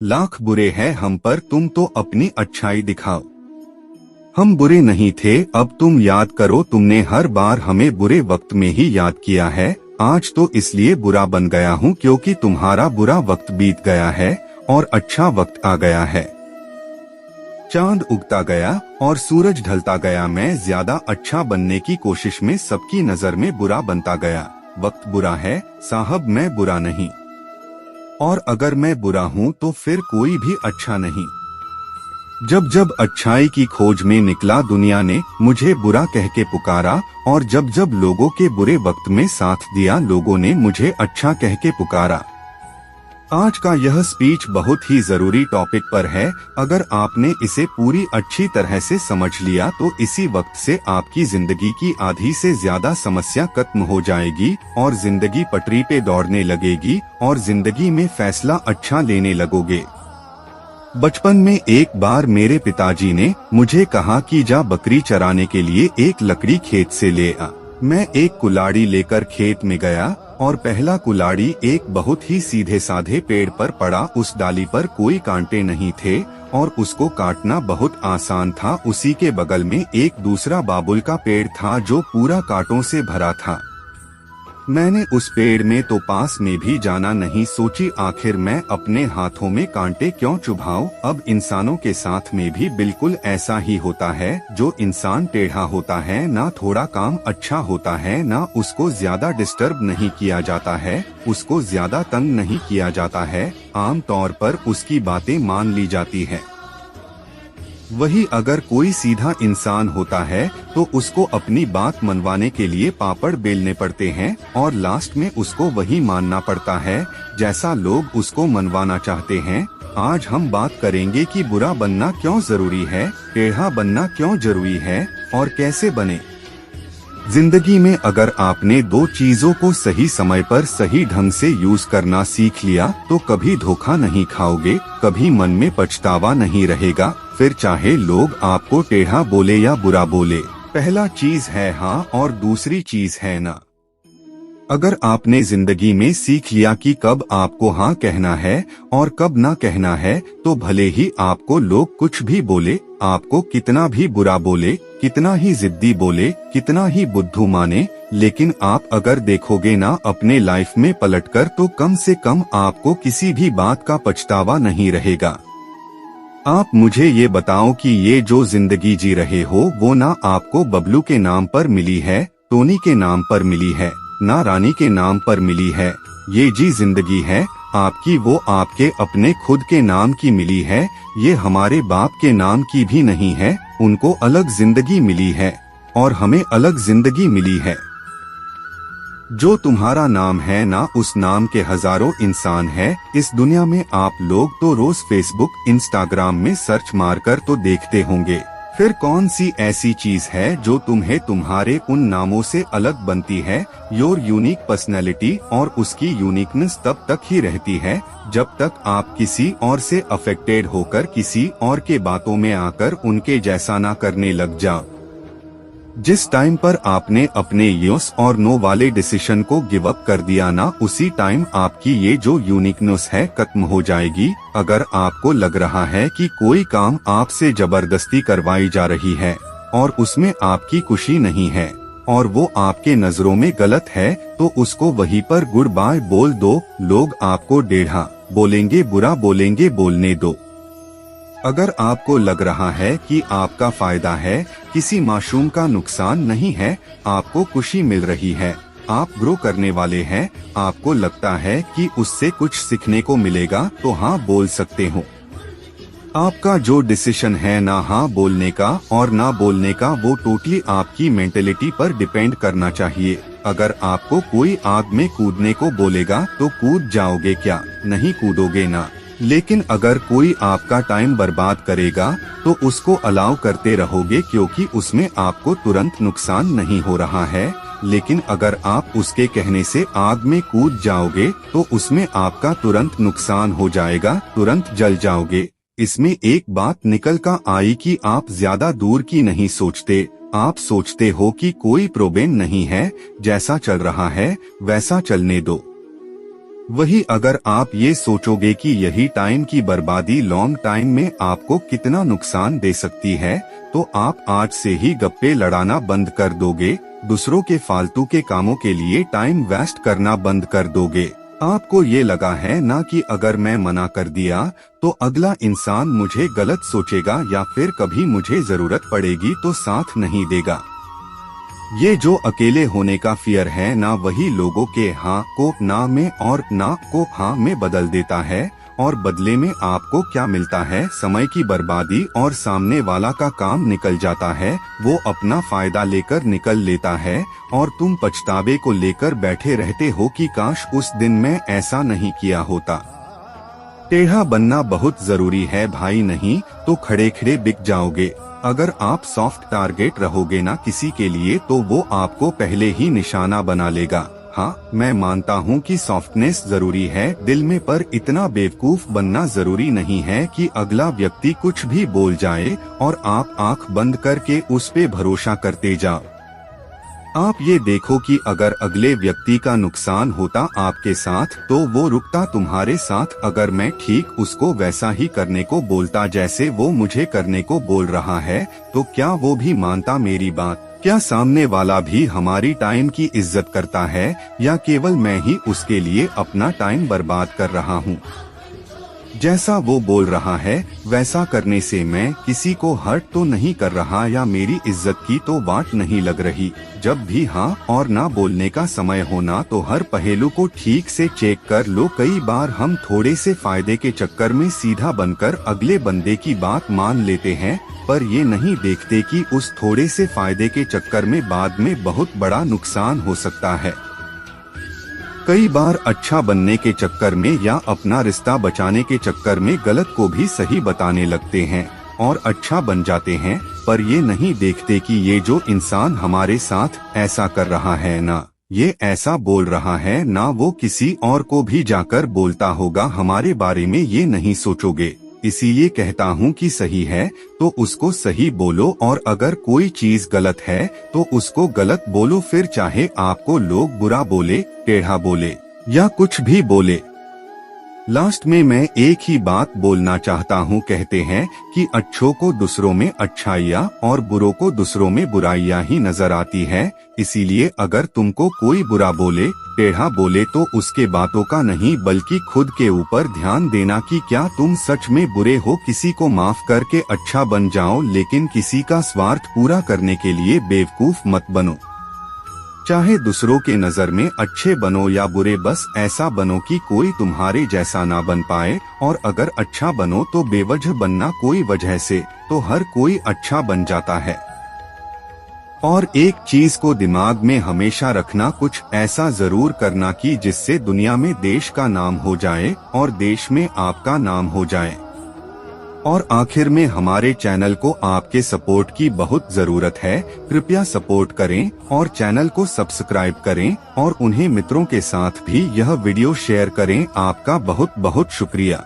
लाख बुरे हैं हम पर, तुम तो अपनी अच्छाई दिखाओ। हम बुरे नहीं थे, अब तुम याद करो, तुमने हर बार हमें बुरे वक्त में ही याद किया है। आज तो इसलिए बुरा बन गया हूँ क्योंकि तुम्हारा बुरा वक्त बीत गया है और अच्छा वक्त आ गया है। चांद उगता गया और सूरज ढलता गया, मैं ज्यादा अच्छा बनने की कोशिश में सबकी नजर में बुरा बनता गया। वक्त बुरा है साहब, मैं बुरा नहीं, और अगर मैं बुरा हूँ तो फिर कोई भी अच्छा नहीं। जब जब अच्छाई की खोज में निकला दुनिया ने मुझे बुरा कह के पुकारा, और जब जब लोगों के बुरे वक्त में साथ दिया लोगों ने मुझे अच्छा कह के पुकारा। आज का यह स्पीच बहुत ही जरूरी टॉपिक पर है। अगर आपने इसे पूरी अच्छी तरह से समझ लिया तो इसी वक्त से आपकी जिंदगी की आधी से ज्यादा समस्या खत्म हो जाएगी और जिंदगी पटरी पे दौड़ने लगेगी और जिंदगी में फैसला अच्छा लेने लगोगे। बचपन में एक बार मेरे पिताजी ने मुझे कहा कि जा बकरी चराने के लिए एक लकड़ी खेत से ले आ। मैं एक कुल्हाड़ी लेकर खेत में गया और पहला कुल्हाड़ी एक बहुत ही सीधे साधे पेड़ पर पड़ा। उस डाली पर कोई कांटे नहीं थे और उसको काटना बहुत आसान था। उसी के बगल में एक दूसरा बाबुल का पेड़ था जो पूरा कांटों से भरा था। मैंने उस पेड़ में तो पास में भी जाना नहीं सोची, आखिर मैं अपने हाथों में कांटे क्यों चुभाऊं। अब इंसानों के साथ में भी बिल्कुल ऐसा ही होता है। जो इंसान टेढ़ा होता है ना थोड़ा काम अच्छा होता है, ना उसको ज्यादा डिस्टर्ब नहीं किया जाता है, उसको ज्यादा तंग नहीं किया जाता है, आम तौर पर उसकी बातें मान ली जाती है। वही अगर कोई सीधा इंसान होता है तो उसको अपनी बात मनवाने के लिए पापड़ बेलने पड़ते हैं और लास्ट में उसको वही मानना पड़ता है जैसा लोग उसको मनवाना चाहते हैं। आज हम बात करेंगे कि बुरा बनना क्यों जरूरी है, टेढ़ा बनना क्यों जरूरी है और कैसे बने। जिंदगी में अगर आपने दो चीजों को सही समय पर सही ढंग से यूज करना सीख लिया तो कभी धोखा नहीं खाओगे, कभी मन में पछतावा नहीं रहेगा, फिर चाहे लोग आपको टेढ़ा बोले या बुरा बोले। पहला चीज है हाँ और दूसरी चीज है ना। अगर आपने जिंदगी में सीख लिया कि कब आपको हाँ कहना है और कब ना कहना है तो भले ही आपको लोग कुछ भी बोले, आपको कितना भी बुरा बोले, कितना ही जिद्दी बोले, कितना ही बुद्धू माने, लेकिन आप अगर देखोगे ना अपने लाइफ में पलटकर तो कम से कम आपको किसी भी बात का पछतावा नहीं रहेगा। आप मुझे ये बताओ कि ये जो जिंदगी जी रहे हो वो ना आपको बबलू के नाम पर मिली है, टोनी के नाम पर मिली है, ना रानी के नाम पर मिली है। ये जी जिंदगी है आपकी, वो आपके अपने खुद के नाम की मिली है। ये हमारे बाप के नाम की भी नहीं है, उनको अलग जिंदगी मिली है और हमें अलग जिंदगी मिली है। जो तुम्हारा नाम है ना उस नाम के हजारों इंसान है इस दुनिया में। आप लोग तो रोज फेसबुक इंस्टाग्राम में सर्च मारकर तो देखते होंगे, फिर कौन सी ऐसी चीज है जो तुम्हें तुम्हारे उन नामों से अलग बनती है। योर यूनिक पर्सनैलिटी और उसकी यूनिकनेस तब तक ही रहती है जब तक आप किसी और से अफेक्टेड होकर किसी और के बातों में आकर उनके जैसा ना करने लग जाओ। जिस टाइम पर आपने अपने यस और नो वाले डिसीजन को गिव अप कर दिया ना उसी टाइम आपकी ये जो यूनिकनेस है खत्म हो जाएगी। अगर आपको लग रहा है कि कोई काम आपसे जबरदस्ती करवाई जा रही है और उसमें आपकी खुशी नहीं है और वो आपके नजरों में गलत है तो उसको वहीं पर गुड बाय बोल दो। लोग आपको टेढ़ा बोलेंगे, बुरा बोलेंगे, बोलने दो। अगर आपको लग रहा है कि आपका फायदा है, किसी मासूम का नुकसान नहीं है, आपको खुशी मिल रही है, आप ग्रो करने वाले हैं, आपको लगता है कि उससे कुछ सीखने को मिलेगा तो हाँ बोल सकते हो। आपका जो डिसीजन है ना हाँ बोलने का और ना बोलने का वो टोटली आपकी मेंटेलिटी पर डिपेंड करना चाहिए। अगर आपको कोई आग में कूदने को बोलेगा तो कूद जाओगे क्या? नहीं कूदोगे ना। लेकिन अगर कोई आपका टाइम बर्बाद करेगा तो उसको अलाउ करते रहोगे क्योंकि उसमें आपको तुरंत नुकसान नहीं हो रहा है। लेकिन अगर आप उसके कहने से आग में कूद जाओगे तो उसमें आपका तुरंत नुकसान हो जाएगा, तुरंत जल जाओगे। इसमें एक बात निकल कर आई कि आप ज्यादा दूर की नहीं सोचते, आप सोचते हो कि कोई प्रॉब्लम नहीं है, जैसा चल रहा है वैसा चलने दो। वही अगर आप ये सोचोगे कि यही टाइम की बर्बादी लॉन्ग टाइम में आपको कितना नुकसान दे सकती है, तो आप आज से ही गप्पे लड़ाना बंद कर दोगे, दूसरों के फालतू के कामों के लिए टाइम वेस्ट करना बंद कर दोगे। आपको ये लगा है ना कि अगर मैं मना कर दिया तो अगला इंसान मुझे गलत सोचेगा या फिर कभी मुझे जरूरत पड़ेगी तो साथ नहीं देगा। ये जो अकेले होने का फियर है ना, वही लोगों के हाँ को ना में और ना को हाँ में बदल देता है, और बदले में आपको क्या मिलता है? समय की बर्बादी, और सामने वाला का काम निकल जाता है, वो अपना फायदा लेकर निकल लेता है, और तुम पछतावे को लेकर बैठे रहते हो कि काश उस दिन मैं ऐसा नहीं किया होता। टेढ़ा बनना बहुत जरूरी है भाई, नहीं तो खड़े खड़े बिक जाओगे। अगर आप सॉफ्ट टारगेट रहोगे ना किसी के लिए, तो वो आपको पहले ही निशाना बना लेगा। हाँ, मैं मानता हूँ कि सॉफ्टनेस जरूरी है दिल में, पर इतना बेवकूफ बनना जरूरी नहीं है कि अगला व्यक्ति कुछ भी बोल जाए और आप आंख बंद करके उस पे भरोसा करते जाओ। आप ये देखो कि अगर अगले व्यक्ति का नुकसान होता आपके साथ, तो वो रुकता तुम्हारे साथ। अगर मैं ठीक उसको वैसा ही करने को बोलता जैसे वो मुझे करने को बोल रहा है, तो क्या वो भी मानता मेरी बात? क्या सामने वाला भी हमारी टाइम की इज्जत करता है, या केवल मैं ही उसके लिए अपना टाइम बर्बाद कर रहा हूँ? जैसा वो बोल रहा है वैसा करने से मैं किसी को हर्ट तो नहीं कर रहा, या मेरी इज्जत की तो वाट नहीं लग रही। जब भी हाँ और ना बोलने का समय होना, तो हर पहलू को ठीक से चेक कर लो। कई बार हम थोड़े से फायदे के चक्कर में सीधा बनकर अगले बंदे की बात मान लेते हैं, पर ये नहीं देखते कि उस थोड़े से फायदे के चक्कर में बाद में बहुत बड़ा नुकसान हो सकता है। कई बार अच्छा बनने के चक्कर में या अपना रिश्ता बचाने के चक्कर में गलत को भी सही बताने लगते हैं और अच्छा बन जाते हैं, पर ये नहीं देखते कि ये जो इंसान हमारे साथ ऐसा कर रहा है ना, ये ऐसा बोल रहा है ना, वो किसी और को भी जाकर बोलता होगा हमारे बारे में। ये नहीं सोचोगे। इसीलिए कहता हूँ कि सही है तो उसको सही बोलो, और अगर कोई चीज गलत है तो उसको गलत बोलो, फिर चाहे आपको लोग बुरा बोले, टेढ़ा बोले या कुछ भी बोले। लास्ट में मैं एक ही बात बोलना चाहता हूँ। कहते हैं कि अच्छों को दूसरों में अच्छाइयाँ और बुरों को दूसरों में बुराइयाँ ही नजर आती है। इसीलिए अगर तुमको कोई बुरा बोले, टेढ़ा बोले, तो उसके बातों का नहीं बल्कि खुद के ऊपर ध्यान देना कि क्या तुम सच में बुरे हो। किसी को माफ करके अच्छा बन जाओ, लेकिन किसी का स्वार्थ पूरा करने के लिए बेवकूफ मत बनो। चाहे दूसरों के नजर में अच्छे बनो या बुरे, बस ऐसा बनो कि कोई तुम्हारे जैसा ना बन पाए। और अगर अच्छा बनो तो बेवजह बनना, कोई वजह से, तो हर कोई अच्छा बन जाता है। और एक चीज को दिमाग में हमेशा रखना, कुछ ऐसा जरूर करना कि जिससे दुनिया में देश का नाम हो जाए और देश में आपका नाम हो जाए। और आखिर में हमारे चैनल को आपके सपोर्ट की बहुत जरूरत है। कृपया सपोर्ट करें और चैनल को सब्सक्राइब करें, और उन्हें मित्रों के साथ भी यह वीडियो शेयर करें। आपका बहुत बहुत शुक्रिया।